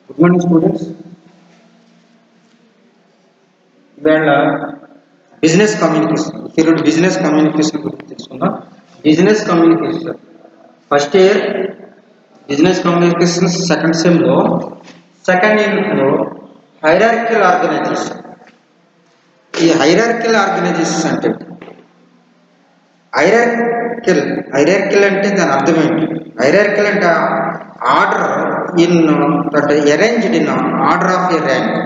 Good morning students. ఇవాళ business communication ఈరోజు business communication గురించి తెలుసుకుందాం. Business communication first year business communication second సెమ్లో సెకండ్ యూనిట్లో హైరార్కికల్ ఆర్గనైజేషన్. ఈ హైరార్కికల్ ఆర్గనైజేషన్ అంటే హైరార్కికల్ అంటే దాని అర్థం ఏంటి? హైరార్కికల్ అంటే ఆర్డర్ ఇన్ అంటే arranged in order of a rank.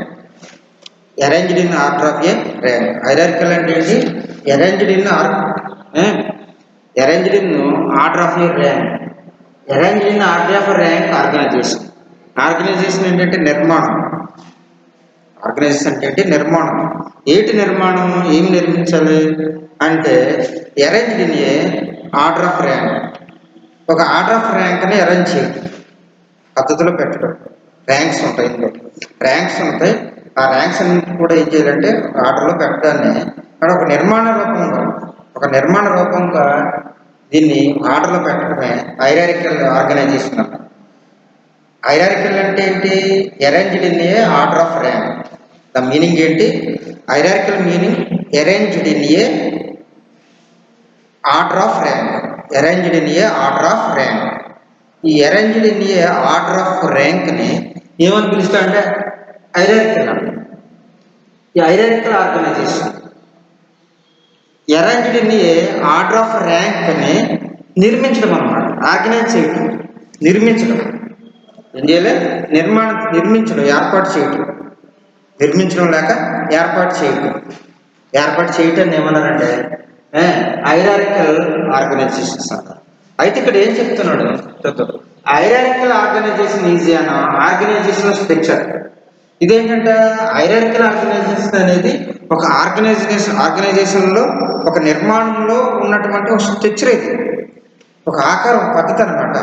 Arranged in order of a rank. Hierarchical అంటే ఏంటి? Arranged in order of a rank. Arranged in order of rank organisation. Organisation ఏంటంటే నిర్మాణం. ఆర్గనైజేషన్ అంటే నిర్మాణం. ఏంటి నిర్మాణం? ఏమి నిర్మించాలి అంటే arranged in a order of rank. ఒక ఆర్డర్ ఆఫ్ ర్యాంక్ని అరేంజ్ చేయడం, పద్ధతిలో పెట్టడం. ర్యాంక్స్ ఉంటాయి, ఇందులో ర్యాంక్స్ ఉంటాయి. ఆ ర్యాంక్స్ అన్నింటి కూడా ఏం చేయాలంటే ఆర్డర్లో పెట్టడాన్ని అక్కడ ఒక నిర్మాణ రూపంగా దీన్ని ఆర్డర్లో పెట్టడమే హైరార్కికల్ ఆర్గనైజేషన్ అన్నమాట. హైరార్కికల్ అంటే ఏంటి? Arranged in a order of rank. The meaning ఏంటి? Hierarchical meaning arranged in a order of rank. Arranged in a order of rank. ఈ arranged in a order of ర్యాంక్ని ఏమని పిలుస్తా అంటే హైరార్కికల్. ఈ hierarchical organisation arranged in a order of ర్యాంక్ని నిర్మించడం అన్నమాట. ఆర్గనైజ్ చేయడం, నిర్మించడం. ఏం చేయాలి? నిర్మించడం, ఏర్పాటు చేయటం. నిర్మించడం లేక ఏర్పాటు చేయటం. ఏర్పాటు చేయటాన్ని ఏమన్నారంటే హైరార్కికల్ ఆర్గనైజేషన్స్ అంటారు. అయితే ఇక్కడ ఏం చెప్తున్నాడు చూద్దాం. Hierarchical organization is an organization structure. ఇదేంటంటే హైరార్కికల్ ఆర్గనైజేషన్ అనేది ఒక ఆర్గనైజేషన్లో ఒక నిర్మాణంలో ఉన్నటువంటి ఒక స్ట్రక్చర్. ఇది ఒక ఆకారం, పద్ధతి అనమాట.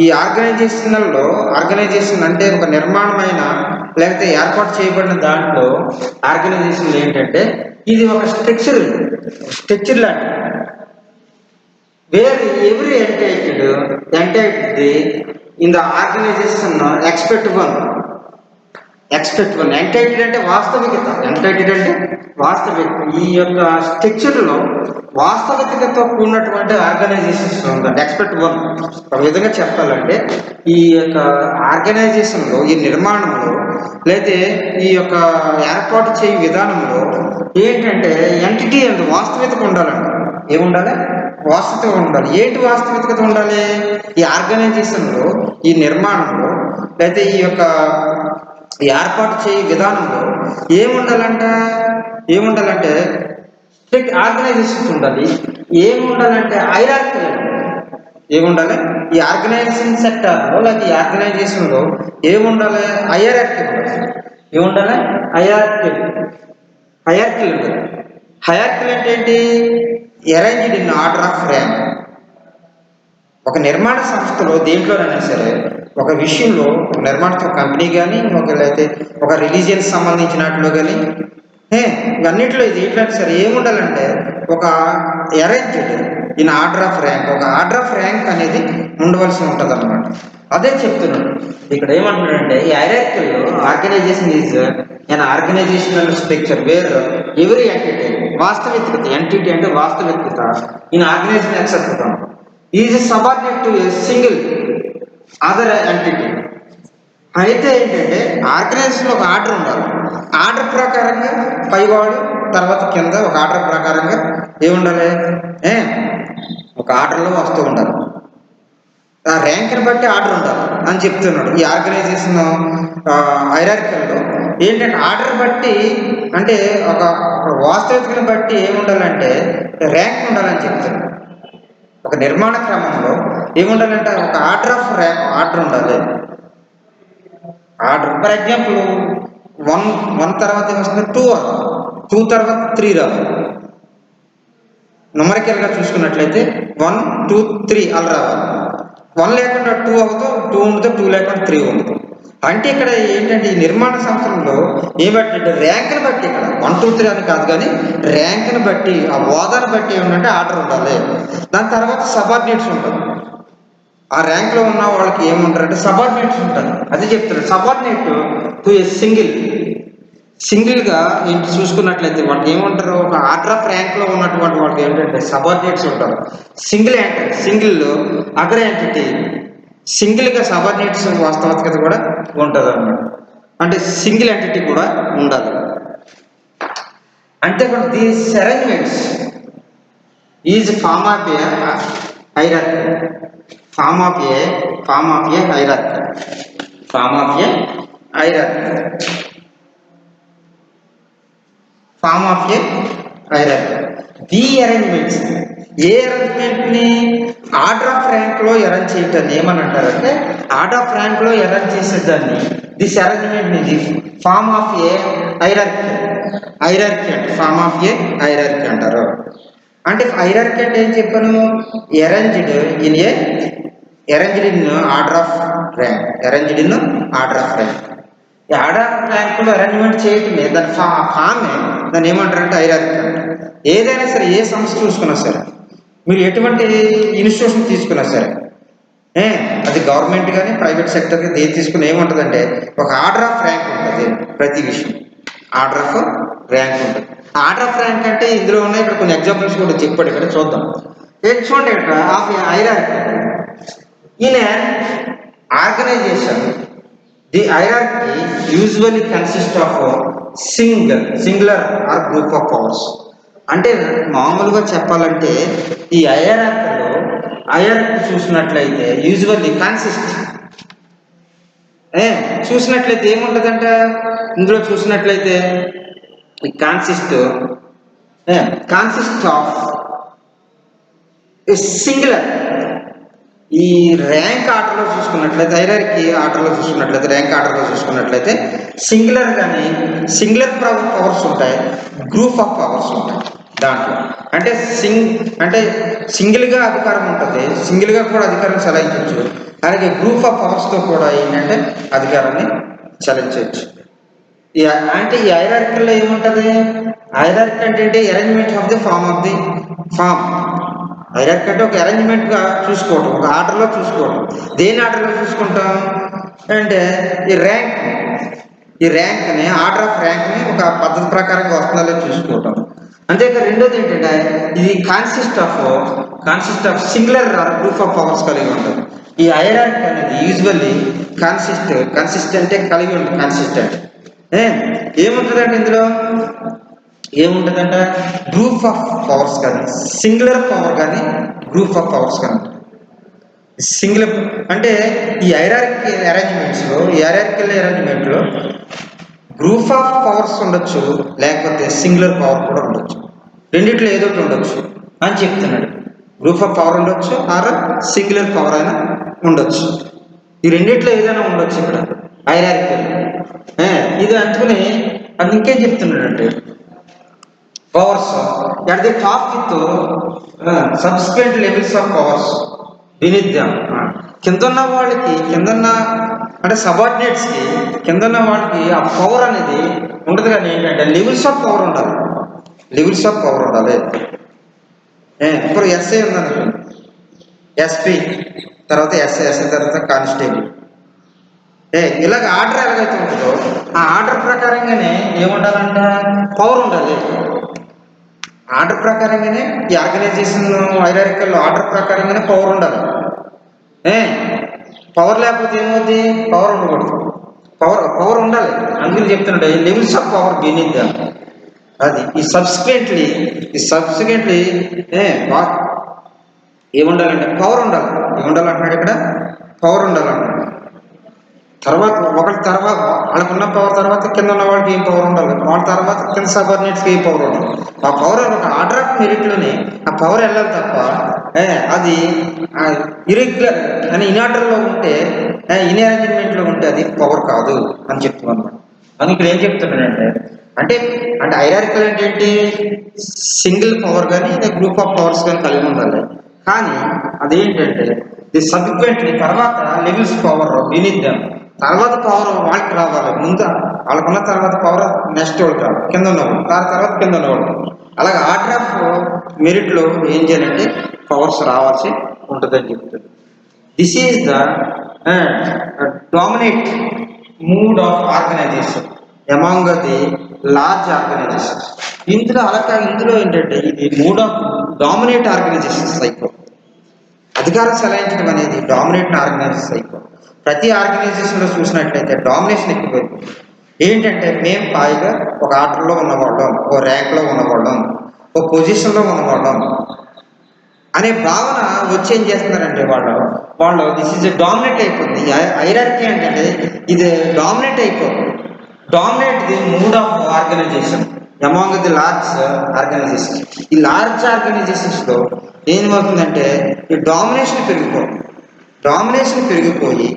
ఈ ఆర్గనైజేషన్ అంటే ఒక నిర్మాణమైన లేకపోతే ఏర్పాటు చేయబడిన దాంట్లో ఆర్గనైజేషన్ ఏంటంటే ఇది ఒక స్ట్రక్చర్ లాంటి. Where every entity in the organization expect one. Entity అంటే వాస్తవికత. ఈ యొక్క స్ట్రక్చర్లో వాస్తవికతతో కూడినటువంటి ఆర్గనైజేషన్స్ ఉందండి. Expect one. ఒక విధంగా చెప్పాలంటే ఈ యొక్క ఆర్గనైజేషన్లో, ఈ నిర్మాణంలో లేదా ఈ యొక్క ఏర్పాటు చేయ విధానంలో ఏంటంటే ఎంటిటీ అండ్ వాస్తవికత ఉండాలండి. ఏముండాలి? వాస్తవికత ఉండాలి. ఏంటి వాస్తవికత ఉండాలి? ఈ ఆర్గనైజేషన్లో, ఈ నిర్మాణంలో లేదా ఈ యొక్క ఏర్పాటు చేయ విధానంలో ఏముండాలంటే ఆర్గనైజేషన్స్ ఉండాలి. ఏముండాలంటే హైరార్కీ. ఏముండాలి? ఈ ఆర్గనైజేషన్ సెక్టార్లో లేదా ఈ ఆర్గనైజేషన్లో ఏముండాలి? హైరార్కీ ఉండాలి. ఏముండాలి? హైరార్కీ ఉండాలి. హైరార్కీ అంటే ఏంటి? Arranged in order of rank. ఒక నిర్మాణ సంస్థలో దేంట్లోనైనా సరే ఒక విషయంలో, ఒక నిర్మాణ కంపెనీ కానీ లేకపోతే ఒక రిలీజియన్స్ సంబంధించినట్లు కానీ ఇవన్నింటిలో ఇది ఏంటంటే సరే ఏముండాలంటే ఒక arranged in order of rank. ఒక ఆర్డర్ ఆఫ్ ర్యాంక్ అనేది ఉండవలసి ఉంటుంది అన్నమాట. అదే చెప్తున్నాడు ఇక్కడ. ఏమంటున్నాడంటే ఈ hierarchical organization is an organizational structure where every entity, వాస్తవికత. ఎంటిటీ అంటే వాస్తవికత. In organization except is subordinate to a single other entity. అయితే ఏంటంటే ఆర్గనైజేషన్లో ఒక ఆర్డర్ ఉండాలి. ఆర్డర్ ప్రకారంగా పైవాడు తర్వాత కింద ఒక ఆర్డర్ ప్రకారంగా ఏముండాలి? ఒక ఆర్డర్లో వస్తూ ఉండాలి. ఆ ర్యాంక్ని బట్టి ఆర్డర్ ఉండాలి అని చెప్తున్నాడు. ఈ ఆర్గనైజేషన్ హైరార్కికల్లో ఏంటంటే ఆర్డర్ బట్టి అంటే ఒక వాస్తవికతను బట్టి ఏముండాలంటే ర్యాంక్ ఉండాలని చెప్తున్నాడు. ఒక నిర్మాణ క్రమంలో ఏముండాలంటే ఒక ఆర్డర్ ఉండాలి. ఆర్డర్ ఫర్ ఎగ్జాంపుల్ 1 తర్వాత ఏమొస్తుంది? 2 తర్వాత 3 రావాలి. న్యూమరికల్గా చూసుకున్నట్లయితే 1, 2, 3 అలా రావాలి. 1 లేకుండా 2 అవుతూ, 2 ఉండదు, 2 లేకుండా 3 ఉండదు. అంటే ఇక్కడ ఏంటంటే ఈ నిర్మాణ సంస్థల్లో ఏమంటే ర్యాంక్ని బట్టి, ఇక్కడ 1, 2, 3 అని కాదు కానీ ర్యాంక్ని బట్టి, ఆ హోదాని బట్టి ఏమంటే ఆర్డర్ ఉండాలి. దాని తర్వాత సబార్డినేట్స్ ఉంటారు. ఆ ర్యాంక్లో ఉన్న వాళ్ళకి ఏముంటారంటే సబార్డినేట్స్ ఉంటారు. అది చెప్తారు. సబార్డినేట్ టు ఏ సింగిల్గా ఏంటి చూసుకున్నట్లయితే వాళ్ళకి ఏమంటారు, ఒక ఆర్డర్ ఆఫ్ ర్యాంక్లో ఉన్నటువంటి వాళ్ళకి ఏంటంటే సబార్డినేట్స్ ఉంటారు. సింగిల్ అగ్ర ఎంటిటీ సింగిల్గా సబార్డినేట్స్ వాస్తవికత కూడా ఉంటుంది అన్నమాట. అంటే సింగిల్ ఎంటిటీ కూడా ఉండాలి. అంతేకాదు these arrangements is form of a hierarchy. Form of a hierarchy. Form of a hierarchy. Form of a hierarchy. The arrangements, a అరేంజ్మెంట్ని ఆర్డర్ ఆఫ్ ర్యాంక్లో అరేంజ్ చేయటాన్ని ఏమని అంటారంటే, ఆర్డర్ ఆఫ్ ర్యాంక్లో అరేంజ్ చేసేదాన్ని దిస్ అరేంజ్మెంట్ని the form of a hierarchy. Hierarchy అంటే form of a hierarchy అంటారు. అంటే హైరార్కీ అంటే ఏం చెప్పాను, arranged in order of rank. Arranged in order of rank. ఈ ఆర్డర్ ఆఫ్ ర్యాంక్లో అరేంజ్మెంట్ చేయటమే దాని ఫామే, దాన్ని ఏమంటారంటే హైరార్కీ అంటారు. ఏదైనా సరే, ఏ సంస్థ చూసుకున్నా సరే, మీరు ఎటువంటి ఇన్స్టిట్యూషన్ తీసుకున్నా సరే, అది గవర్నమెంట్ కానీ ప్రైవేట్ సెక్టర్ కానీ ఏది తీసుకుని ఏముంటుందంటే ఒక ఆర్డర్ ఆఫ్ ర్యాంక్ ఉంటుంది. ప్రతి విషయం ఆర్డర్ ఆఫ్ ర్యాంక్ ఉంటుంది. ఆర్డర్ ఆఫ్ ర్యాంక్ అంటే ఇందులో ఉన్నాయి. ఇక్కడ కొన్ని ఎగ్జాంపుల్స్ కూడా చెప్పాడు, ఇక్కడ చూద్దాం. చూడండి, ఇక్కడ of hierarchy in organization the hierarchy usually consist of singular or group of powers. అంటే మామూలుగా చెప్పాలంటే ఈ హైరార్కీ చూసినట్లయితే యూజువల్లీ చూసినట్లయితే ఏముంటుందంట, ఇందులో చూసినట్లయితే ఈ కాన్సిస్ట్ ఆఫ్ సింగులర్. ఈ ర్యాంక్ ఆర్డర్లో చూసుకున్నట్లయితే, హైరార్కీ ఆర్డర్లో చూసుకున్నట్లయితే, ర్యాంక్ ఆర్డర్లో చూసుకున్నట్లయితే సింగులర్ కానీ సింగులర్ పవర్స్ ఉంటాయి, గ్రూప్ ఆఫ్ పవర్స్ ఉంటాయి దాంట్లో. అంటే సింగిల్గా అధికారం ఉంటుంది, సింగిల్గా కూడా అధికారం చెలాయించవచ్చు. అలాగే గ్రూప్ ఆఫ్ పవర్స్తో కూడా ఏంటంటే అధికారాన్ని చెలాయించవచ్చు. అంటే ఈ హైరార్కీలో ఏముంటుంది, హైరార్కీ అంటే arrangement of the form. Hierarchy అంటే ఒక అరేంజ్మెంట్గా చూసుకోవటం, ఒక ఆర్డర్లో చూసుకోవటం. దేని ఆర్డర్లో చూసుకుంటాం అంటే ఈ ర్యాంక్ని ఆర్డర్ ఆఫ్ ర్యాంక్ని ఒక పద్ధతి ప్రకారంగా వస్తుందో చూసుకోవటం. అంతేకా రెండోది ఏంటంటే ఇది consist of singular group of powers కలిగి ఉంటుంది. ఈ హైరార్కీ అనేది యూజువల్లీ కన్సిస్టెంటే కలిగి ఉంటుంది. కన్సిస్టెంట్ ఏముంటుందంటే ఇందులో ఏముంటుందంటే గ్రూప్ ఆఫ్ పవర్స్ కానీ, సింగులర్ పవర్ కానీ, గ్రూప్ ఆఫ్ పవర్స్ కానీ. సింగులర్ అంటే ఈ హైరార్కీ అరేంజ్మెంట్లో గ్రూప్ ఆఫ్ పవర్స్ ఉండొచ్చు, లేకపోతే సింగులర్ పవర్ కూడా ఉండొచ్చు. రెండిట్లో ఏదో ఒకటి ఉండొచ్చు అని చెప్తున్నాడు. గ్రూప్ ఆఫ్ పవర్ ఉండొచ్చు, ఆర్ సింగులర్ పవర్ అయినా ఉండొచ్చు. ఈ రెండిట్లో ఏదైనా ఉండొచ్చు ఇక్కడ హైరార్కీ. ఇది అందుకుని అది ఇంకేం చెప్తున్నాడంటే powers at the top with subsequent levels of powers beneath them. కిందన్న వాళ్ళకి అంటే సబార్డినేట్స్కి కిందన్న వాళ్ళకి ఆ పవర్ అనేది ఉండదు. కానీ ఏంటంటే లెవెల్స్ ఆఫ్ పవర్ ఉండాలి. ఇప్పుడు ఎస్ఐ ఉందండి, ఎస్పీ తర్వాత ఎస్ఐ తర్వాత కానిస్టేబుల్. ఇలాగ ఆర్డర్ ఎలాగైతే ఉంటుందో ఆ ఆర్డర్ ప్రకారంగానే ఏముండాలంట, పవర్ ఉండాలి. ఆర్డర్ ప్రకారంగానే ఈ ఆర్గనైజేషన్ హైరార్కీలో ఆర్డర్ ప్రకారంగానే పవర్ ఉండాలి. పవర్ లేకపోతే ఏమవుతుంది, పవర్ ఉండకూడదు. పవర్ ఉండాలి. అందుకని చెప్తున్నాడు లెవెల్స్ ఆఫ్ పవర్ బీనీత్ దెమ్. అది ఈ సబ్సిక్వెంట్లీ ఏముండాలంటే పవర్ ఉండాలి. ఏముండాలంటున్నాడు ఇక్కడ, పవర్ ఉండాలంటున్నాడు. తర్వాత వాళ్ళకున్న పవర్ తర్వాత కింద ఉన్న వాళ్ళకి ఏం పవర్ ఉండాలి, వాళ్ళ తర్వాత కింద సబార్డినేట్స్కి ఏం పవర్ ఉండాలి. ఆ పవర్ ఒక ఆర్డర్ ఆఫ్ మెరిట్లోనే ఆ పవర్ వెళ్ళాలి తప్ప అది ఇరెగ్యులర్ అని ఇన్ఆర్డర్లో ఉంటే, ఇన్ అరేంజ్మెంట్లో ఉంటే అది పవర్ కాదు అని చెప్తున్నాను అన్నమాట. అని ఇక్కడ ఏం చెప్తున్నాడంటే అంటే హైరార్కీ అంటే ఏంటి, సింగిల్ పవర్ కానీ గ్రూప్ ఆఫ్ పవర్స్ కానీ కలిగి ఉండాలి. కానీ అదేంటంటే ది సబ్సిక్వెంట్లీ తర్వాత లెవెల్స్ పవర్ బీనీత్ దెమ్. తర్వాత పవర్ వాళ్ళకి రావాలి. ముందు వాళ్ళకున్న తర్వాత పవర్ నెక్స్ట్ వాళ్ళకి రావాలి, కింద ఉన్నవాళ్ళు, తర్వాత కింద ఉన్నవాళ్ళు. అలాగే ఆర్డర్ ఆఫ్ మెరిట్లో ఏం చేయాలంటే పవర్స్ రావాల్సి ఉంటుందని చెప్తుంది. This is the dominate mood of organization among the large organization. ఇందులో ఏంటంటే ఇది mood of dominate organization psycho. అధికారం చెలాయించడం అనేది డామినేట్ ఆర్గనైజేషన్ సైకో. ప్రతి ఆర్గనైజేషన్లో చూసినట్లయితే డామినేషన్ ఎక్కువైపోయింది. ఏంటంటే మేము పైగా ఒక ఆర్డర్లో ఉన్నవాళ్ళం, ఓ ర్యాంక్లో ఉన్నవాళ్ళం, ఓ పొజిషన్లో ఉన్నవాళ్ళం అనే భావన వచ్చి ఏం చేస్తున్నారంటే వాళ్ళు దిస్ ఈజ్ డామినేట్ అయిపోతుంది. హైరార్కీ ఏంటంటే ఇది డామినేట్ అయిపోతుంది. Dominate the mood of organization among the large organization. ఈ లార్జ్ ఆర్గనైజేషన్స్లో ఏమవుతుందంటే ఈ డామినేషన్ పెరిగిపోయి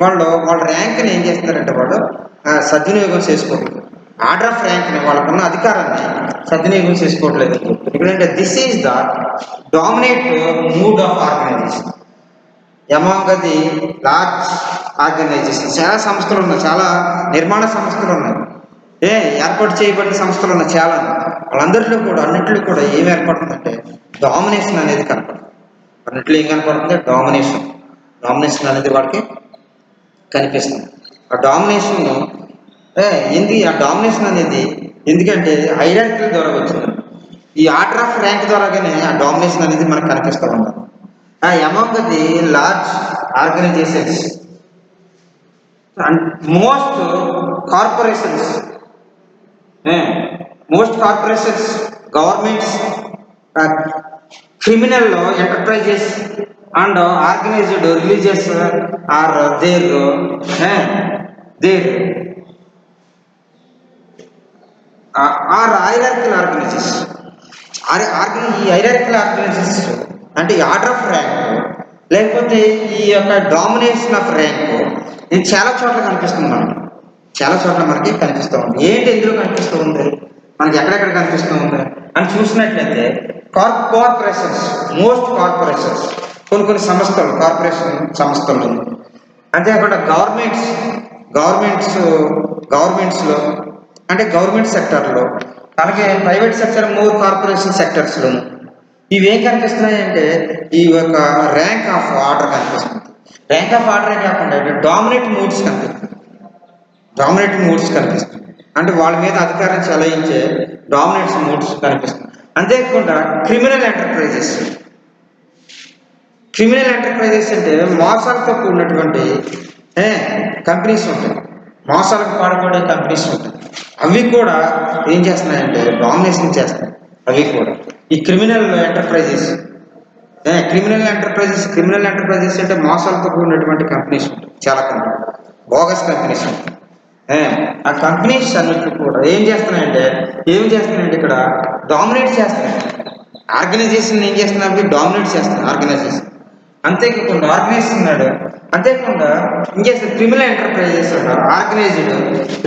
వాళ్ళ ర్యాంక్ని ఏం చేస్తున్నారంటే వాళ్ళు సద్వినియోగం చేసుకోవట్లేదు. ఆర్డర్ ఆఫ్ ర్యాంక్ని వాళ్ళకున్న అధికారాన్ని సద్వినియోగం చేసుకోవట్లేదు. ఎందుకంటే this is the dominate mood of organization among the large organization. చాలా సంస్థలు ఉన్నాయి, చాలా నిర్మాణ సంస్థలు ఉన్నాయి, ఏర్పాటు చేయబడిన సంస్థలు ఉన్నాయి చాలా. వాళ్ళందరిలో కూడా అన్నింటిలో కూడా ఏం ఏర్పడుతుందంటే డామినేషన్ అనేది కనపడుతుంది. అన్నింటిలో ఏం కనపడుతుంది? డామినేషన్ అనేది వాడికి కనిపిస్తుంది. ఆ డామినేషన్ అనేది ఎందుకంటే హైరార్కీ ద్వారా వచ్చింది. ఈ ఆర్డర్ ఆఫ్ ర్యాంక్ ద్వారాగానే ఆ డామినేషన్ అనేది మనకు కనిపిస్తూ ఉంటుంది. Among the large organizations and most corporations, governments, criminal enterprises and organized religious are there are hierarchical organisation. ఈ హైరార్కికల్ ఆర్గనైజేషన్స్ అంటే ఈ ఆర్డర్ ఆఫ్ ర్యాంక్ లేకపోతే ఈ యొక్క డామినేషన్ ఆఫ్ ర్యాంక్ ఇది చాలా చోట్ల కనిపిస్తుంది. మనకి కనిపిస్తూ ఉంది. ఏంటి ఎందులో కనిపిస్తూ ఉంది, మనకి ఎక్కడెక్కడ కనిపిస్తూ ఉంది అని చూసినట్లయితే కార్పొరేషన్స్, మోస్ట్ కార్పొరేషన్స్, కొన్ని సంస్థలు, కార్పొరేషన్ సంస్థలు, అంతేకాకుండా గవర్నమెంట్స్లో అంటే గవర్నమెంట్ సెక్టర్లో, అలాగే ప్రైవేట్ సెక్టర్, మోర్ కార్పొరేషన్ సెక్టర్స్లో ఇవేం కనిపిస్తున్నాయంటే ఈ యొక్క ర్యాంక్ ఆఫ్ ఆర్డర్ కనిపిస్తుంది. ర్యాంక్ ఆఫ్ ఆర్డరే కాకుండా డామినేట్ మూడ్స్ కనిపిస్తుంది. అంటే వాళ్ళ మీద అధికారం చెలాయించే డామినేట్స్ మూడ్స్ కనిపిస్తుంది. అంతేకాకుండా క్రిమినల్ ఎంటర్ప్రైజెస్ అంటే మోసాలతో కూడినటువంటి కంపెనీస్ ఉంటాయి, మోసాలకు పాల్పడే కంపెనీస్ ఉంటాయి. అవి కూడా ఏం చేస్తున్నాయంటే డామినేషన్ చేస్తాయి. అవి కూడా ఈ క్రిమినల్ ఎంటర్ప్రైజెస్ అంటే మోసాలతో కూడినటువంటి కంపెనీస్ ఉంటాయి. చాలా బోగస్ కంపెనీస్ ఉంటాయి. ఆ కంపెనీస్ అన్నింటినీ కూడా ఏం చేస్తున్నాయంటే ఇక్కడ డామినేట్ చేస్తున్నాయి. ఆర్గనైజేషన్ ఏం చేస్తున్నారు? డామినేట్ చేస్తున్నాయి ఆర్గనైజేషన్. అంతేకాకుండా ఏం చేస్తారు? క్రిమినల్ ఎంటర్ప్రైజెస్ ఆర్గనైజ్డ్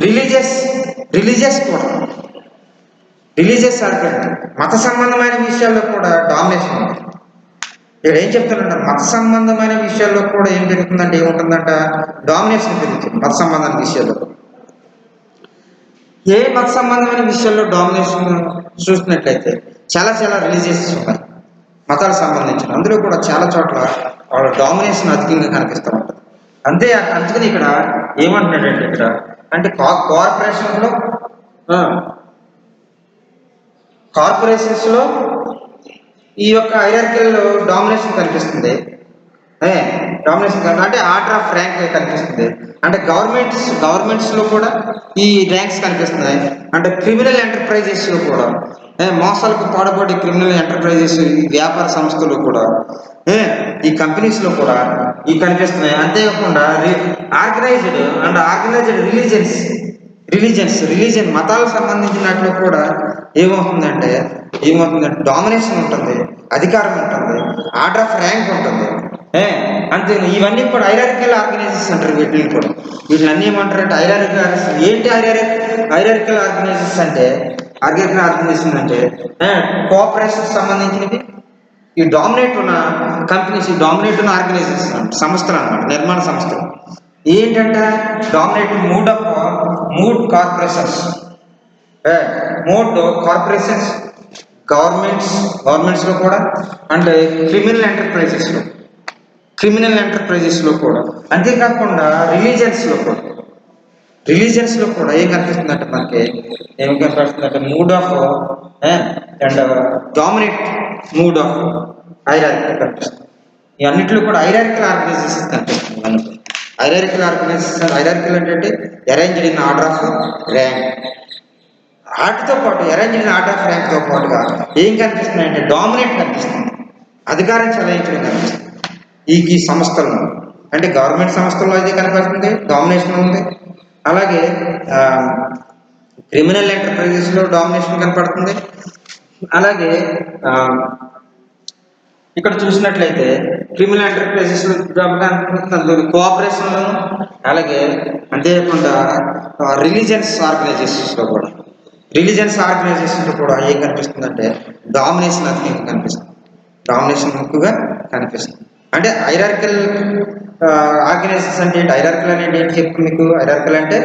రిలీజియస్ కూడా, రిలీజియస్ ఆర్గనైజ్ మత సంబంధమైన విషయాల్లో కూడా డామినేషన్ ఉంది. ఇక్కడ ఏం చెప్తున్నారంటే మత సంబంధమైన విషయాల్లో కూడా ఏం జరుగుతుందంటే ఏముంటుందంట? డామినేషన్ పెరుగుతుంది. మత సంబంధమైన విషయాల్లో ఏ మత సంబంధమైన విషయాల్లో డామినేషన్ చూసినట్లయితే చాలా రిలీజియస్ ఉన్నాయి, మతాలకు సంబంధించిన. అందులో కూడా చాలా చోట్ల వాళ్ళ డామినేషన్ అధికంగా కనిపిస్తూ ఉంటుంది. అందుకని ఇక్కడ ఏమంటున్నాడంటే అంటే కార్పొరేషన్స్లో ఈ యొక్క హైరార్కికల్ డామినేషన్ కనిపిస్తుంది. అంటే ఆర్డర్ ఆఫ్ ర్యాంక్ కనిపిస్తుంది. అంటే గవర్నమెంట్స్లో కూడా ఈ ర్యాంక్స్ కనిపిస్తున్నాయి. అంటే క్రిమినల్ ఎంటర్ప్రైజెస్లో కూడా మోసాలకు పాడుపడే క్రిమినల్ ఎంటర్ప్రైజెస్, ఈ వ్యాపార సంస్థలు కూడా, ఈ కంపెనీస్లో కూడా ఇవి కనిపిస్తున్నాయి. అంతేకాకుండా ఆర్గనైజ్డ్ రిలీజియన్ మతాలకు సంబంధించినట్లు కూడా ఏమవుతుందంటే డామినేషన్ ఉంటుంది, అధికారం ఉంటుంది, ఆర్డర్ ఆఫ్ ర్యాంక్ ఉంటుంది. అంతే ఇవన్నీ కూడా హైరార్కికల్ ఆర్గనైజేషన్స్ అంటారు. వీటిని అన్నీ ఏమంటారంటే ఏంటి హైరార్కికల్ ఆర్గనైజేషన్స్ అంటే కోఆపరేషన్ సంబంధించినవి. ఈ డామినేట్ ఉన్న కంపెనీస్, ఈ డామినేట్ ఉన్న ఆర్గనైజేషన్ సంస్థలు అన్నమాట, నిర్మాణ సంస్థలు. ఏంటంటే డామినేట్ మూడ్ కార్పొరేషన్స్, గవర్నమెంట్స్లో కూడా, అంటే క్రిమినల్ క్రిమినల్ ఎంటర్ప్రైజెస్లో కూడా, అంతేకాకుండా రిలీజియన్స్లో కూడా ఏం కనిపిస్తుందంటే మనకి ఏం కనిపిస్తుందంటే mood of and dominate mood of hierarchy కనిపిస్తుంది. ఈ అన్నింటిలో కూడా హైరార్కికల్ ఆర్గనైజేషన్ కనిపిస్తుంది మనకి. హైరార్కికల్ అంటే arranged in order of rank. వాటితో పాటు అరేంజ్డ్ ఇన్ ఆర్డర్ ఆఫ్ ర్యాంక్తో పాటుగా ఏం కనిపిస్తుంది అంటే డామినేట్ కనిపిస్తుంది, అధికారం చెలాయించడం కనిపిస్తుంది ఈ సంస్థల్లో. అంటే గవర్నమెంట్ సంస్థల్లో అయితే కనిపిస్తుంది, డామినేషన్ ఉంది. అలాగే క్రిమినల్ ఎంటర్ప్రైజెస్లో డామినేషన్ కనపడుతుంది. అలాగే ఇక్కడ చూసినట్లయితే క్రిమినల్ ఎంటర్ప్రైజెస్లో కోఆపరేషన్లో, అలాగే అంతేకాకుండా రిలీజియన్స్ ఆర్గనైజేషన్స్లో కూడా ఏం కనిపిస్తుందంటే డామినేషన్ అది కనిపిస్తుంది. డామినేషన్ ఎక్కువగా కనిపిస్తుంది. అంటే హైరార్కికల్ ఆర్గనైజేషన్స్ అంటే ఏంటి? హైరార్కికల్ అనేది ఏంటి చెప్పు మీకు? హైరార్కికల్ అంటే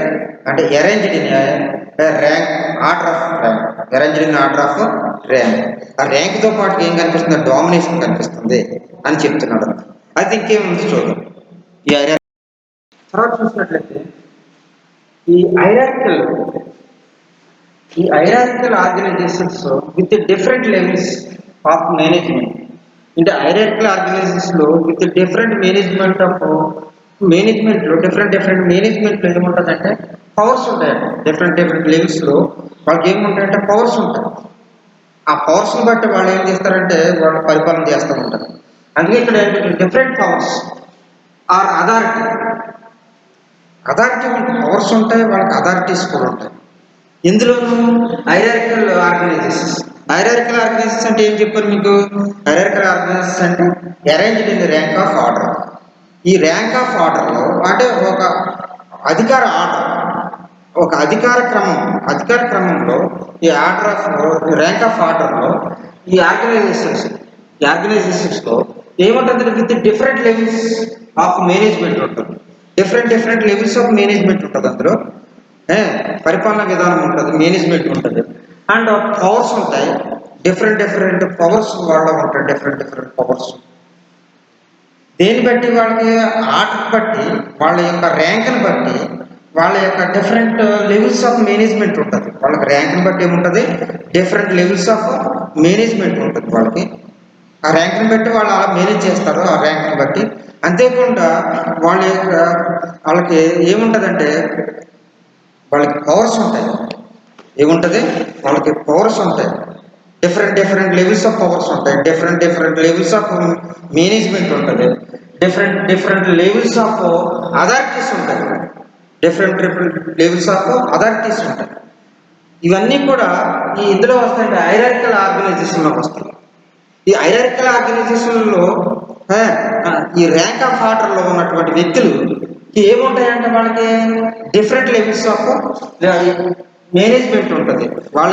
arranged in rank, order of rank, arranged in order of rank. ఆ ర్యాంక్తో పాటు ఏం కనిపిస్తుంది? డామినేషన్ కనిపిస్తుంది అని చెప్తున్నాడు. అయితే ఇంకేముంది చూద్దాం. ఈ హైరార్కికల్ తర్వాత చూసినట్లయితే ఈ hierarchical organizations with different levels of management. అంటే హైరార్కికల్ ఆర్గనైజేషన్స్లో విత్ డిఫరెంట్ మేనేజ్మెంట్లో డిఫరెంట్ మేనేజ్మెంట్లో ఏముంటుందంటే పవర్స్ ఉంటాయండి. డిఫరెంట్ లెవెల్స్లో వాళ్ళకి ఏముంటాయంటే పవర్స్ ఉంటాయి. ఆ పవర్స్ని బట్టి వాళ్ళు ఏం చేస్తారంటే వాళ్ళు పరిపాలన చేస్తూ ఉంటారు. అందుకే ఇక్కడ ఏంటంటే డిఫరెంట్ పవర్స్ ఆర్ అథారిటీ ఉంటాయి, పవర్స్ ఉంటాయి, వాళ్ళకి అథారిటీస్ కూడా ఉంటాయి. ఇందులోనూ హైరార్కికల్ ఆర్గనైజేషన్స్ అంటే ఏం చెప్పారు మీకు? హైరార్కికల్ ఆర్గనైజేషన్స్ అంటే arranged in the rank of order. ఈ ర్యాంక్ ఆఫ్ ఆర్డర్లో అంటే ఒక అధికార క్రమంలో ఈ ర్యాంక్ ఆఫ్ ఆర్డర్లో ఈ ఆర్గనైజేషన్స్లో ఏముంటుంది? With different levels of management ఉంటుంది. డిఫరెంట్ లెవెల్స్ ఆఫ్ మేనేజ్మెంట్ ఉంటుంది. అందులో పరిపాలన విధానం ఉంటుంది, మేనేజ్మెంట్ ఉంటుంది, అండ్ పవర్స్ ఉంటాయి. డిఫరెంట్ పవర్స్ వాళ్ళ ఉంటాయి. డిఫరెంట్ పవర్స్ దేని బట్టి? వాళ్ళకి ఆర్డర్ బట్టి, వాళ్ళ యొక్క ర్యాంక్ని బట్టి, వాళ్ళ యొక్క డిఫరెంట్ లెవెల్స్ ఆఫ్ మేనేజ్మెంట్ ఉంటుంది. వాళ్ళకి ర్యాంక్ని బట్టి ఏముంటుంది? డిఫరెంట్ లెవెల్స్ ఆఫ్ మేనేజ్మెంట్ ఉంటుంది. వాళ్ళకి ఆ ర్యాంక్ని బట్టి వాళ్ళు అలా మేనేజ్ చేస్తారు. ఆ ర్యాంక్ని బట్టి అంతేకాకుండా వాళ్ళకి ఏముంటుందంటే వాళ్ళకి పవర్స్ ఉంటాయి. ఏముంటుంది? వాళ్ళకి పవర్స్ ఉంటాయి. డిఫరెంట్ లెవెల్స్ ఆఫ్ పవర్స్ ఉంటాయి. డిఫరెంట్ లెవెల్స్ ఆఫ్ మేనేజ్మెంట్ ఉంటుంది. డిఫరెంట్ లెవెల్స్ ఆఫ్ అథారిటీస్ ఉంటాయి. డిఫరెంట్ లెవెల్స్ ఆఫ్ అథారిటీస్ ఉంటాయి. ఇవన్నీ కూడా ఇందులో వస్తాయంటే హైరార్కికల్ ఆర్గనైజేషన్లో వస్తాయి. ఈ హైరార్కికల్ ఆర్గనైజేషన్లో ఈ ర్యాంక్ ఆఫ్ ఆర్డర్లో ఉన్నటువంటి వ్యక్తులు ఏముంటాయంటే వాళ్ళకి డిఫరెంట్ లెవెల్స్ ఆఫ్ మేనేజ్మెంట్ ఉంటుంది. వాళ్ళ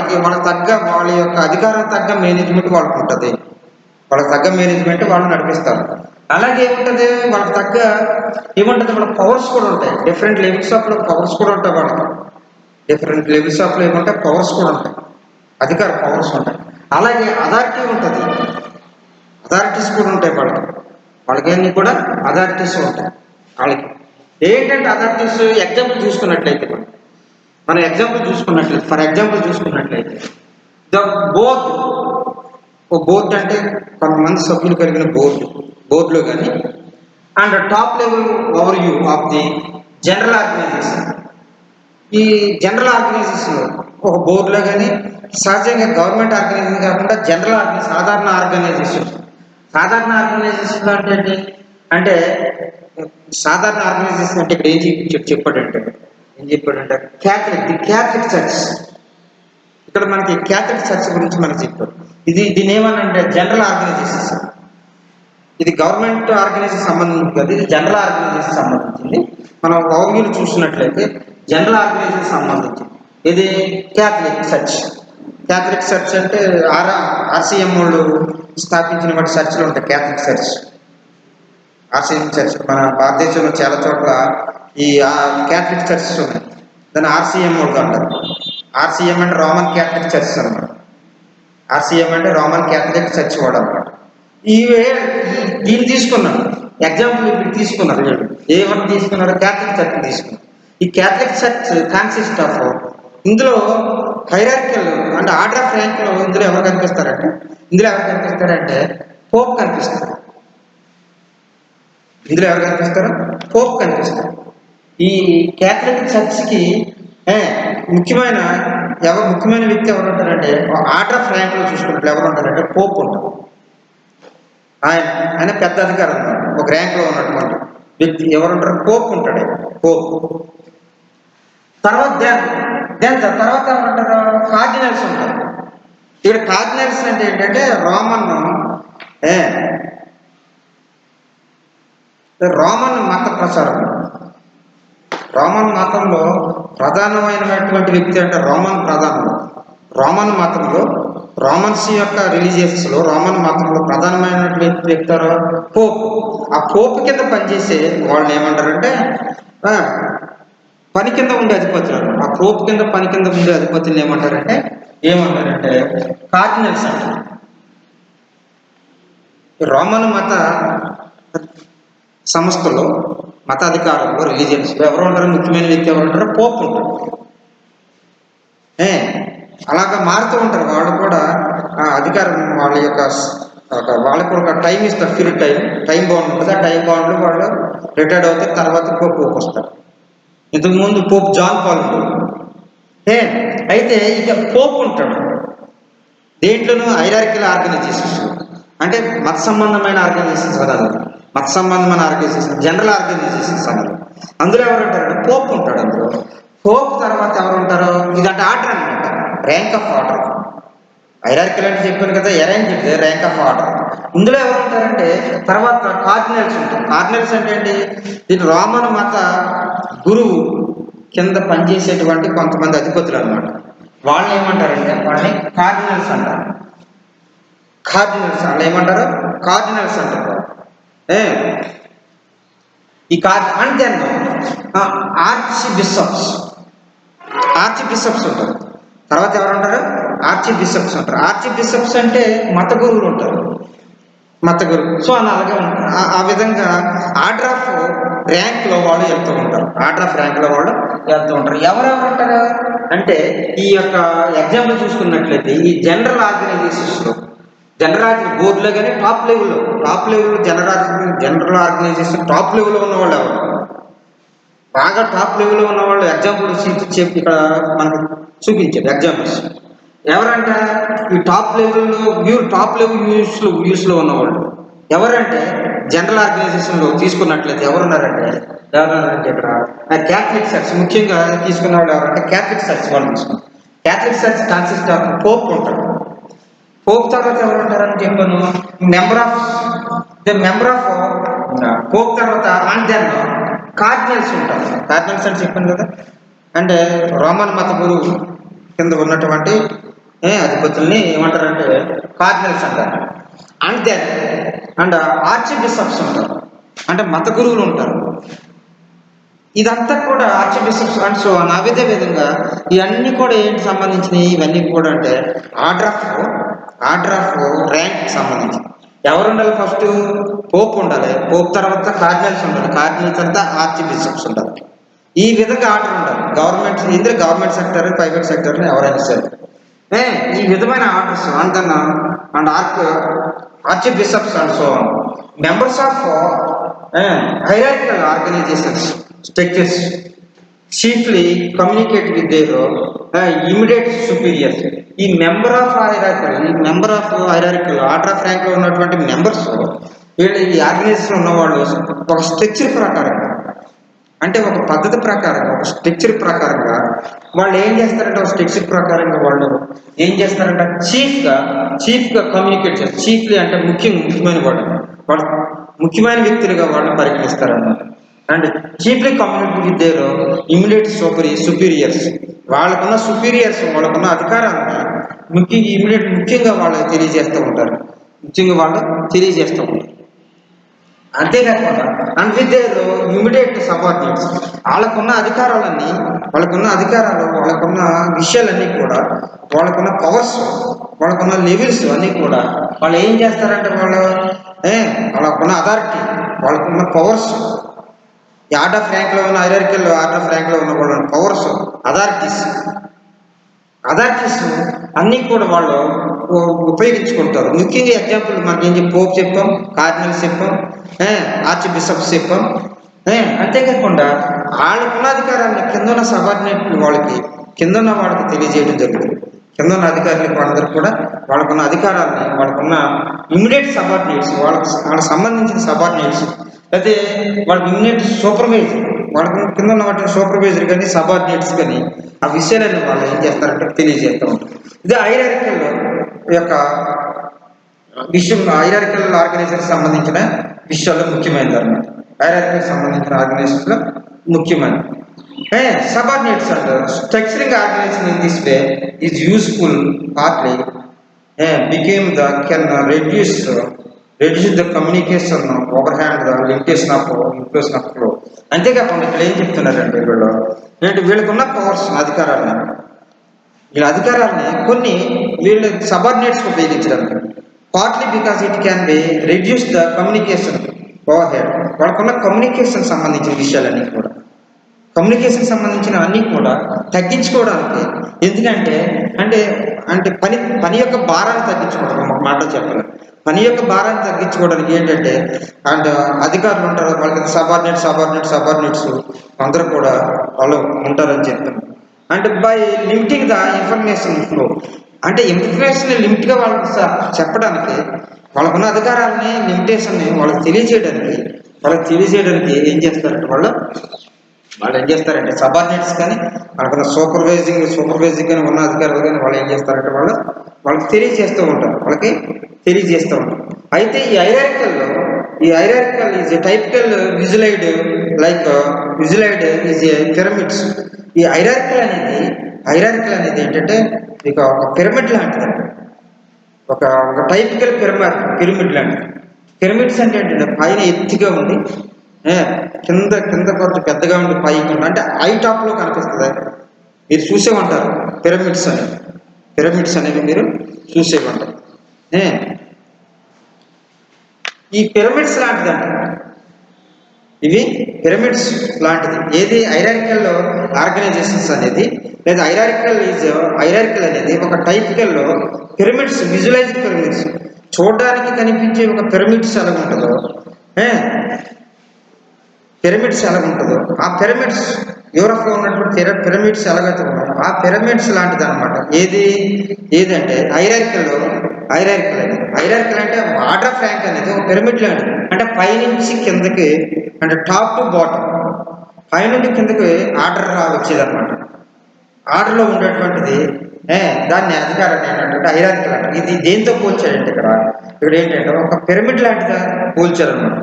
యొక్క అధికారం తగ్గ మేనేజ్మెంట్ వాళ్ళకి ఉంటుంది. వాళ్ళకి తగ్గ మేనేజ్మెంట్ వాళ్ళు నడిపిస్తారు. అలాగే ఏముంటుంది? వాళ్ళకి తగ్గ వాళ్ళకి పవర్స్ కూడా ఉంటాయి. డిఫరెంట్ లెవెల్స్ ఆఫ్ పవర్స్ కూడా ఉంటాయి. వాళ్ళకి డిఫరెంట్ లెవెల్స్ ఆఫ్ ఏముంటాయి? పవర్స్ కూడా ఉంటాయి, అధికార పవర్స్ ఉంటాయి. అలాగే అథారిటీ ఉంటుంది, అథారిటీస్ కూడా ఉంటాయి. వాళ్ళకి అన్నీ కూడా అథారిటీస్ ఉంటాయి. వాళ్ళకి ఏంటంటే అథారిటీస్ ఎగ్జాంపుల్ చూసుకున్నట్లయితే ఫర్ ఎగ్జాంపుల్ చూసుకున్నట్లయితే ద బోర్డ్ అంటే కొంతమంది సభ్యులు కలిగిన బోర్డులో కానీ and top level overview of the general organization. ఈ జనరల్ ఆర్గనైజేషన్ ఒక బోర్డులో కానీ సహజంగా గవర్నమెంట్ ఆర్గనైజేషన్ కాకుండా సాధారణ ఆర్గనైజేషన్ అంటే సాధారణ ఆర్గనైజేషన్ అంటే ఇక్కడ ఏం చెప్పాడంటే క్యాథలిక్ చర్చ్. ఇక్కడ మనకి క్యాథలిక్ చర్చ్ గురించి మనకి చెప్పాడు. దీని ఏమనంటే జనరల్ ఆర్గనైజేషన్స్. ఇది గవర్నమెంట్ ఆర్గనైజేషన్ సంబంధించింది కదా, ఇది జనరల్ ఆర్గనైజేషన్ సంబంధించింది. మనం ఓవర్వ్యూలు చూసినట్లయితే జనరల్ ఆర్గనైజేషన్ సంబంధించింది. ఇది క్యాథలిక్ చర్చ్ అంటే ఆర్సీఎం వాళ్ళు స్థాపించిన వాటి చర్చ్లు ఉంటాయి. క్యాథలిక్ చర్చ్, ఆర్సీఎం చర్చ్ మన భారతదేశంలో చాలా చోట్ల ఈ క్యాథలిక్ చర్చెస్ ఉన్నాయి. దాన్ని ఆర్సీఎం వాళ్ళు అంటారు. ఆర్సీఎం అంటే రోమన్ క్యాథలిక్ చర్చ్ అనమాట. ఆర్సీఎం అంటే రోమన్ క్యాథలిక్ చర్చ్ వాడు అనమాట. దీన్ని తీసుకున్నాను. ఎగ్జాంపుల్ ఇప్పుడు తీసుకున్నారు చూడండి, ఏమని తీసుకున్నారు? క్యాథలిక్ చర్చ్ తీసుకున్నారు. ఈ క్యాథలిక్ చర్చ్ కాన్సిస్ట్ ఆఫ్, ఇందులో హైరార్కియల్ అంటే ఆర్డర్ ఆఫ్ ర్యాంక్లో ఇందులో ఎవరు కనిపిస్తారంటే పోప్ కనిపిస్తారు. ఇందులో ఎవరు కనిపిస్తారు? పోప్ కనిపిస్తారు. ఈ క్యాథలిక్ చర్చ్కి ముఖ్యమైన వ్యక్తి ఎవరు ఉంటారంటే ఆర్డర్ ఆఫ్ ర్యాంక్లో చూసుకున్నట్లు ఎవరు ఉంటారంటే పోప్ ఉంటారు. ఆయన పెద్ద అధికారం అన్నమాట. ఒక ర్యాంక్లో ఉన్నటువంటి వ్యక్తి ఎవరుంటారు? పోప్ ఉంటాడు. పోప్ తర్వాత తర్వాత ఏమంటారు? కార్డినల్స్ ఉంటారు. ఇక్కడ కార్డినల్స్ అంటే ఏంటంటే రోమన్ మత ప్రచారం. రోమన్ మతంలో ప్రధానమైనటువంటి వ్యక్తి అంటే రోమన్ మతంలో రోమన్స్ యొక్క రిలీజియస్లో రోమన్ మతంలో ప్రధానమైనటువంటి వ్యక్తి పోప్. ఆ పోప్ కింద పనిచేసే వాళ్ళని ఏమంటారంటే పని కింద ఉండే అధిపతులు. ఆ పోప్ కింద పని కింద ఉండే అధిపతులు ఏమంటారంటే కార్డినల్స్ అంటారు. రోమన్ మత సంస్థలో మతాధికారంలో రిలీజియన్స్లో ఎవరు ఉంటారు? ముఖ్యమైన వ్యక్తి ఎవరు ఉంటారు? పోప్ ఉంటారు. అలాగా మారుతూ ఉంటారు. వాళ్ళు కూడా అధికారం వాళ్ళకు ఒక టైం ఇస్తారు, పీరియడ్ టైం బాండ్ ఉంటుంది. ఆ టైం బాండ్లో వాళ్ళు రిటైర్డ్ అవుతారు. తర్వాత పోప్ వస్తారు. ఇంతకుముందు పోప్ జాన్ పాల్ ఉంటాడు. అయితే ఇక పోప్ ఉంటాడు దేంట్లోనూ హైరార్కియల్ ఆర్గనైజేషన్స్ అంటే మత సంబంధమైన ఆర్గనైజేషన్స్ కాదు, మత సంబంధమైన ఆర్గనైజేషన్ జనరల్ ఆర్గనైజేషన్స్ అన్నారు. అందులో ఎవరు ఉంటారంటే పోప్ ఉంటాడు. అందులో పోప్ తర్వాత ఎవరు ఉంటారు? ఇదంటే ఆర్డర్ అనమాట, ర్యాంక్ ఆఫ్ ఆర్డర్. హైరార్కియల్ అంటే చెప్పాను కదా, అరేంజ్డ్ ర్యాంక్ ఆఫ్ ఆర్డర్. ఇందులో ఎవరు ఉంటారంటే తర్వాత కార్డినల్స్ ఉంటారు. కార్డినల్స్ అంటే ఏంటి? ఇది రోమన్ మత గురువు కింద పనిచేసేటువంటి కొంతమంది అధిపతులు అనమాట. వాళ్ళని ఏమంటారంటే వాళ్ళని కార్డినల్స్ అంటారు. వాళ్ళు ఏమంటారు? కార్డినల్స్ అంటారు. ఈ అంటే ఆర్చ్ బిషప్స్ ఉంటారు. తర్వాత ఎవరు ఉంటారు? ఆర్చ్ బిషప్స్ ఉంటారు. ఆర్చ్ బిషప్స్ అంటే మత గురువులు ఉంటారు. సో అలాగే ఉంటారు. ఆ విధంగా ఆర్డర్ ఆఫ్ ర్యాంక్లో వాళ్ళు వెళ్తూ ఉంటారు. ఎవరెవరు ఉంటారు అంటే ఈ యొక్క ఎగ్జాంపుల్ చూసుకున్నట్లయితే ఈ జనరల్ ఆర్గనైజేషన్స్లో బోర్డులో కానీ టాప్ లెవెల్లో జనరల్ ఆర్గనైజేషన్ టాప్ లెవెల్లో ఉన్నవాళ్ళు ఎవరు? బాగా టాప్ లెవెల్లో ఉన్నవాళ్ళు ఎగ్జాంపుల్ చెప్పి ఇక్కడ మనకు చూపించారు ఎగ్జాంపుల్స్. ఎవరంట ఈ టాప్ లెవెల్ యూస్లో ఉన్నవాళ్ళు ఎవరంటే జనరల్ ఆర్గనైజేషన్లో తీసుకున్నట్లయితే ఎవరున్నారంటే ఇక్కడ క్యాథలిక్ చర్చ్ ముఖ్యంగా తీసుకున్న వాళ్ళు ఎవరంటే క్యాథలిక్ చర్చ్ వాళ్ళు తీసుకున్నారు. Catholic church consist of Pope ఉంటారు. పోప్ తర్వాత ఎవరు ఉంటారని చెప్పాను? మెంబర్ ఆఫ్ పోప్ తర్వాత అండ్ దెన్ కార్డినల్స్ ఉంటారు. కార్డినల్స్ అని చెప్పాను కదా, అంటే రోమన్ మత గురువు కింద ఉన్నటువంటి అధిపతుల్ని ఏమంటారంటే కార్డినల్స్ అంటారు. అండ్ ఆర్చ్ బిషప్స్ ఉంటారు, అంటే మత గురువులు ఉంటారు. ఇదంతా కూడా ఆర్చ్ బిషప్స్ అండ్ సో అదే విధంగా ఇవన్నీ కూడా ఏంటి సంబంధించినవి? ఇవన్నీ కూడా అంటే ఆర్డర్ ఆఫ్ ర్యాంక్ సంబంధించి ఎవరు ఉండాలి? ఫస్ట్ పోప్ ఉండాలి. పోప్ తర్వాత కార్డినల్స్ ఉండాలి. కార్డినల్స్ తర్వాత ఆర్చ్ బిషప్స్ ఉండాలి. ఈ విధంగా ఆర్డర్ ఉండాలి. గవర్నమెంట్ సెక్టర్, ప్రైవేట్ సెక్టర్ ఎవరైనా సరే ఈ విధమైన orders and archbishops and so members of hierarchical organizations structures chiefly communicate with their immediate superiors. ఈ member of hierarchical order of ర్యాంక్లో ఉన్నటువంటి మెంబర్స్ వీళ్ళు ఈ ఆర్గనైజేషన్ ఉన్నవాళ్ళు ఒక స్ట్రక్చర్ ప్రకారంగా, అంటే ఒక పద్ధతి ప్రకారంగా, ఒక స్ట్రక్చర్ ప్రకారంగా వాళ్ళు ఏం చేస్తారంటే ఒక స్ట్రక్చర్ ప్రకారంగా వాళ్ళు ఏం చేస్తారంటే చీఫ్గా కమ్యూనికేట్ చేస్తారు. చీఫ్లీ అంటే ముఖ్యమైన వాళ్ళు ముఖ్యమైన వ్యక్తులుగా వాళ్ళని పరిగణిస్తారన్నమాట. And chiefly communicate with their immediate superiors. వాళ్ళకున్న అధికారాన్ని ముఖ్యంగా వాళ్ళు తెలియజేస్తూ ఉంటారు. అంతేకాకుండా and with their immediate subordinates. వాళ్ళకున్న అధికారాలు వాళ్ళకున్న విషయాలన్నీ కూడా, వాళ్ళకున్న పవర్స్, వాళ్ళకున్న లెవెల్స్ అన్నీ కూడా వాళ్ళు ఏం చేస్తారంటే వాళ్ళు వాళ్ళకున్న అథారిటీ, వాళ్ళకున్న పవర్స్, ఈ ఆర్ట్ ఆఫ్ ర్యాంక్లో ఉన్న హైరార్కికల్ ఆర్ట్ ఆఫ్ ర్యాంక్లో ఉన్న కూడా పవర్స్, అథారిటీస్ అన్నీ కూడా వాళ్ళు ఉపయోగించుకుంటారు. ముఖ్యంగా ఎగ్జాంపుల్ మనకి ఏం పోప్ చెప్పాం, కార్డినల్స్ చెప్పాం, ఆర్చ్ బిషప్స్ చెప్పాం. అంతేకాకుండా వాళ్ళకున్న అధికారాన్ని కింద ఉన్న సబార్డినేట్లు కింద ఉన్న వాళ్ళకి తెలియజేయడం జరుగుతుంది. కింద ఉన్న అధికారులకు అందరూ కూడా వాళ్ళకున్న అధికారాన్ని, వాళ్ళకున్న ఇమ్మీడియట్ సబార్డినేట్స్, వాళ్ళకి సంబంధించిన సబార్డినేట్స్, అయితే వాళ్ళకి ఇమ్మీడియట్ సూపర్వైజర్, వాళ్ళకు కింద ఉన్న వాటిని సూపర్వైజర్ కానీ సబార్డినేట్స్ కానీ ఆ విషయాలను వాళ్ళు ఏం చేస్తారంటే తెలియజేస్తూ ఉంటారు. ఇది హైరార్కికల్ యొక్క విషయం, హైరార్కికల్ ఆర్గనైజేషన్ సంబంధించిన విషయాల్లో ముఖ్యమైనది అన్నమాట. హైరార్కికల్ సంబంధించిన ఆర్గనైజేషన్లో ముఖ్యమైనది. Subordinates under structuring organization in this way is useful partly became the can reduce the communication overhand the limitation of influence of flow. అంతేకాకుండా ఇక్కడ ఏం చెప్తున్నారంటే వీళ్ళకున్న పవర్స్, అధికారాన్ని కొన్ని వీళ్ళు సబార్డినేట్స్ ఉపయోగించడానికి, partly because it can be reduce the communication over head. వాళ్ళకున్న కమ్యూనికేషన్ సంబంధించిన విషయాలన్నీ కూడా, కమ్యూనికేషన్ సంబంధించిన అన్నీ కూడా తగ్గించుకోవడానికి. ఎందుకంటే అంటే పని యొక్క భారాన్ని తగ్గించుకోవడం, ఒక మాట చెప్పాలి, పని యొక్క భారాన్ని తగ్గించుకోవడానికి ఏంటంటే అధికారులు ఉంటారు, వాళ్ళకి సబార్డినేట్స్ అందరూ కూడా వాళ్ళు ఉంటారని చెప్తాను. By limiting the information flow, information లిమిట్గా వాళ్ళకి చెప్పడానికి, వాళ్ళకున్న అధికారాలని లిమిటేషన్ని వాళ్ళకి తెలియజేయడానికి ఏం చేస్తారంటే వాళ్ళు ఏం చేస్తారంటే సబార్డినేట్స్ కానీ వాళ్ళకున్న సూపర్వైజింగ్ కానీ ఉన్న అధికారులు కానీ వాళ్ళు ఏం చేస్తారంటే వాళ్ళకి తెలియజేస్తూ ఉంటారు. అయితే ఈ hierarchical is a typical visualized is a pyramids. ఈ హైరార్కికల్ అనేది ఏంటంటే ఇక ఒక పిరమిడ్ లాంటిది, ఒక టైపికల్ పిరమిడ్ లాంటిది. పిరమిడ్స్ అంటే ఏంటంటే పైన ఎత్తుగా ఉండి కింద కొంచెం పెద్దగా ఉండి పైకి ఉండి ఐ టాప్లో కనిపిస్తుంది. మీరు చూసే ఉంటారు పిరమిడ్స్ అనేవి మీరు చూసే ఉంటారు. ఈ పిరమిడ్స్ ఇవి పిరమిడ్స్ లాంటిది. ఏది హైరార్కికల్ ఆర్గనైజేషన్స్ అనేది, లేదా హైరార్కికల్ అనేది ఒక టైపికల్లో పిరమిడ్స్, విజువలైజ్డ్ పిరమిడ్స్, చూడడానికి కనిపించే ఒక పిరమిడ్స్ ఎలా ఉంటుందో ఆ పిరమిడ్స్ యూరప్లో ఉన్నటువంటి పిరమిడ్స్ ఎలాగైతే ఉన్నాయో ఆ పిరమిడ్స్ లాంటిది అనమాట. ఏదంటే హైరార్కికల్ అంటే ఆర్డర్ ఆఫ్ ర్యాంక్ అనేది ఒక పిరమిడ్ లాంటిది. పైనుంచి కిందకి, టాప్ టు బాటమ్, పైనుండి కిందకి ఆర్డర్ వచ్చేదన్నమాట. ఆర్డర్లో ఉండేటువంటిది దాన్ని అధికారాన్ని ఏంటంటే హైరార్కికల్ అంటారు. ఇది దేంతో పోల్చాడంటే ఇక్కడ ఏంటంటే ఒక పిరమిడ్ లాంటిదా పోల్చారనమాట.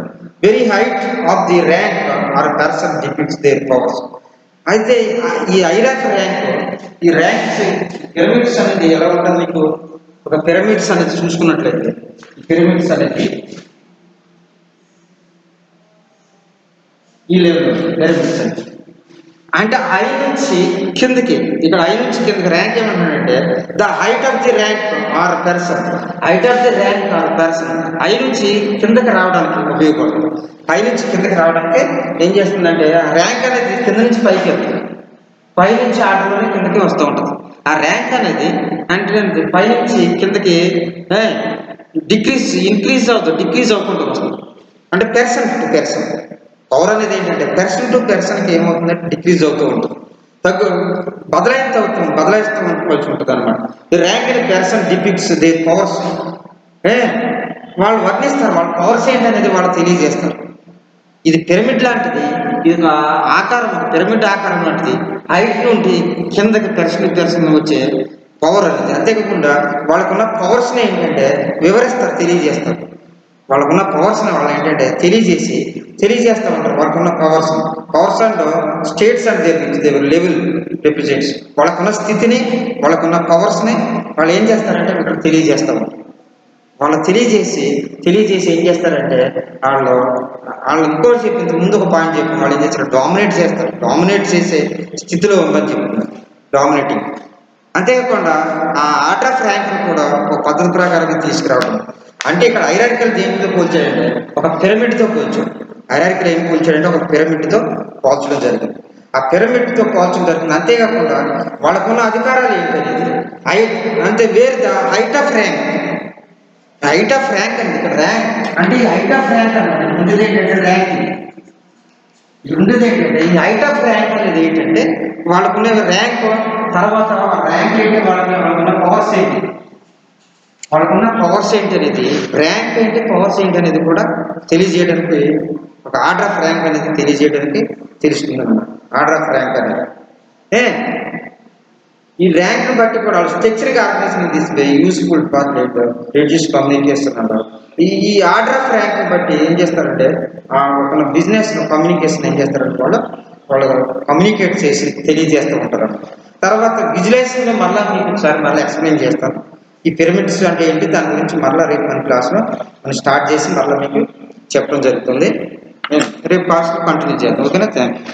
Very height of the rank or person depicts their powers. అయితే ఈ ఈ ర్యాంక్స్ పిరమిడ్స్ అనేది ఎలా ఉంటుంది, మీకు ఒక పిరమిడ్స్ అనేది చూసుకున్నట్లయితే పిరమిడ్స్ అనేది ఈ లెవెల్ పిరమిడ్స్ అంటే ఐ నుంచి కిందకి, ఇక్కడ ఐ నుంచి కిందకి ర్యాంక్ ఏమంటాడంటే the height of the rank or person, I నుంచి కిందకి రావడానికి ఉపయోగపడుతుంది. పై నుంచి కిందకి రావడానికి ఏం చేస్తుందంటే ర్యాంక్ అనేది కింద నుంచి పైకి వెళ్తుంది, పై నుంచి ఆర్డర్లోనే కిందకి వస్తూ ఉంటుంది. ఆ ర్యాంక్ అనేది అంటే పై నుంచి కిందకి డిక్రీజ్ అవుకుంటూ వస్తుంది. పర్సన్ టు పర్సన్ పవర్ అనేది ఏంటంటే పర్సన్ టు పర్సన్కి ఏమవుతుందంటే డిక్రీజ్ అవుతూ ఉంటుంది, బదలాయిస్తూ ఉంటుంది అనమాట. ఈ ర్యాంక్ అనే పర్సన్ డిపిక్ట్స్ దేర్ పవర్స్. వాళ్ళు వర్ణిస్తారు, వాళ్ళ పవర్స్ ఏంటనేది వాళ్ళు తెలియజేస్తారు. ఇది పిరమిడ్ లాంటిది, ఇది ఒక ఆకారం, పిరమిడ్ ఆకారం లాంటిది. హైట్ నుండి కిందకి పర్సన్ వచ్చే పవర్ అనేది. అంతేకాకుండా వాళ్ళకున్న పవర్స్ని ఏంటంటే వివరిస్తారు, తెలియజేస్తారు. వాళ్ళకున్న పవర్స్ని వాళ్ళు ఏంటంటే తెలియజేస్తూ ఉంటారు. వాళ్ళకున్న powers and states and their level represents. వాళ్ళకున్న స్థితిని, వాళ్ళకున్న పవర్స్ని వాళ్ళు ఏం చేస్తారంటే ఇక్కడ తెలియజేస్తూ ఉంటారు. వాళ్ళు తెలియజేసి ఏం చేస్తారంటే వాళ్ళు ఇంకోటి చెప్పింది, ముందు ఒక పాయింట్ చెప్పి వాళ్ళు ఏం చేస్తారు, డామినేట్ చేసే స్థితిలో ఉందని చెప్తున్నారు, డామినేటింగ్. అంతేకాకుండా ఆ ఆర్డర్ ఆఫ్ ర్యాంక్ కూడా ఒక పద్ధతి ప్రకారంగా తీసుకురావడం. అంటే ఇక్కడ హైరార్కికల్ దేనితో పోల్చాడంటే ఒక పిరమిడ్తో పోల్చాడు. హైరార్కికల్ ఏం పోల్చాడంటే ఒక పిరమిడ్తో పోల్చడం జరిగింది. ఆ పిరమిడ్తో పోల్చడం జరిగింది. అంతేకాకుండా వాళ్ళకున్న అధికారాలు ఏంటనేది అంటే wear the height off rank. Height off rank అండి ఇక్కడ ర్యాంక్ అంటే ఈ హైట్ ఆఫ్ ర్యాంక్ అన్నమాట. ఉండేది ఏంటంటే ర్యాంక్ ఉండేది ఏంటంటే ఈ హైట్ ఆఫ్ ర్యాంక్ అనేది ఏంటంటే వాళ్ళకున్న ర్యాంక్, తర్వాత ర్యాంక్ ఏంటి, వాళ్ళకున్న పవర్స్ ఏంటి, వాళ్ళకున్న పవర్స్ ఏంటి అనేది, ర్యాంక్ ఏంటి పవర్స్ ఏంటి అనేది కూడా తెలియజేయడానికి ఒక ఆర్డర్ ఆఫ్ ర్యాంక్ అనేది తెలియజేయడానికి తెలుస్తుంది అన్నమాట. ఆర్డర్ ఆఫ్ ర్యాంక్ అనేది ఈ ర్యాంక్ బట్టి కూడా వాళ్ళు స్ట్రక్చర్గా ఆర్గనైజేషన్ తీసుకుని యూస్ఫుల్ ఫర్ రెడ్యూస్ కమ్యూనికేషన్ అన్నారు. ఈ ఆర్డర్ ఆఫ్ ర్యాంక్ బట్టి ఏం చేస్తారంటే ఒక బిజినెస్ కమ్యూనికేషన్ ఏం చేస్తారంటే వాళ్ళు కమ్యూనికేట్ చేసి తెలియజేస్తూ ఉంటారు. తర్వాత విజువలైజేషన్ మళ్ళీ మీకు ఒకసారి మళ్ళీ ఎక్స్ప్లెయిన్ చేస్తాను. ఈ పిరమిడ్స్ అంటే ఏంటి దాని గురించి మళ్ళీ రేపు మన క్లాస్లో మనం స్టార్ట్ చేసి మళ్ళీ మీకు చెప్పడం జరుగుతుంది. రేపు క్లాస్లో కంటిన్యూ చేద్దాం. ఓకేనా? Thank you.